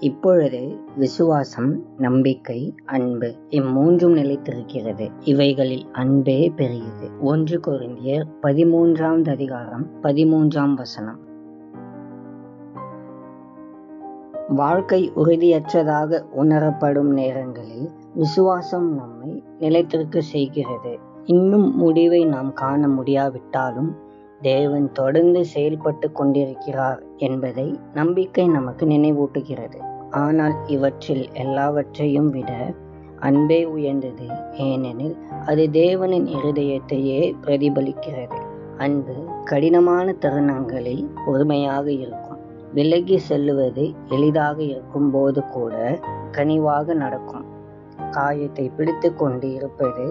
இப்பொழுது விசுவாசம், நம்பிக்கை, அன்பு இம்மூன்றும் நிலைத்திருக்கிறது. இவைகளில் அன்பே பெரியது. 1 கொரிந்தியர் 13 வாழ்க்கை உறுதியற்றதாக உணரப்படும் நேரங்களில் விசுவாசம் நம்மை நிலைத்திருக்க செய்கிறது. இன்னும் முடிவை நாம் காண முடியாவிட்டாலும் தேவன் தொடர்ந்து செயல்பட்டு கொண்டிருக்கிறார் என்பதை நம்பிக்கை நமக்கு நினைவூட்டுகிறது. ஆனால் இவற்றில் எல்லாவற்றையும் விட அன்பே உயர்ந்தது. ஏனெனில் அது தேவனின் இருதயத்தையே பிரதிபலிக்கிறது. அன்பு கடினமான தருணங்களில் பொறுமையாக இருக்கும். விலகி செல்லுவது எளிதாக இருக்கும் போது கூட கனிவாக நடக்கும். காயத்தை பிடித்து கொண்டு இருப்பது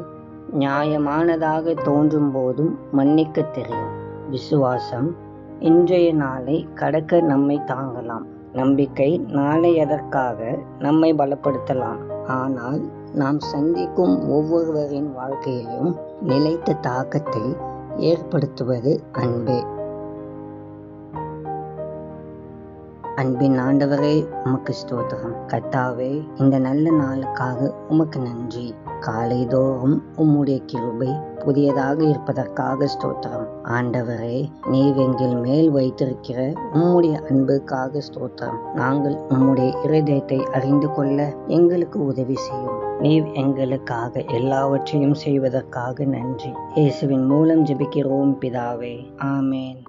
நியாயமானதாக தோன்றும் போதும் மன்னிக்க தெரியும். விசுவாசம் இன்றைய நாளை கடக்க நம்மை தாங்கலாம். நம்பிக்கை நாளையதற்காக நம்மை பலப்படுத்தலாம். ஆனால் நாம் சந்திக்கும் ஒவ்வொருவரின் வாழ்க்கையிலும் நிலைத்த தாக்கத்தை ஏற்படுத்துவது அன்பே. அன்பின் ஆண்டவரே, உமக்கு ஸ்தோத்திரம். கர்த்தாவே, இந்த நல்ல நாளுக்காக உமக்கு நன்றி. காலைதோறும் உம்முடைய கிருபை புதியதாக இருப்பதற்காக ஸ்தோத்திரம். ஆண்டவரே, நீர் எங்கள் மேல் வைத்திருக்கிற உம்முடைய அன்புக்காக ஸ்தோத்திரம். நாங்கள் உம்முடைய இருதயத்தை அறிந்து கொள்ள எங்களுக்கு உதவி செய்யும். நீர் எங்களுக்காக எல்லாவற்றையும் செய்வதற்காக நன்றி. இயேசுவின் மூலம் ஜெபிக்கிறோம் பிதாவே, ஆமேன்.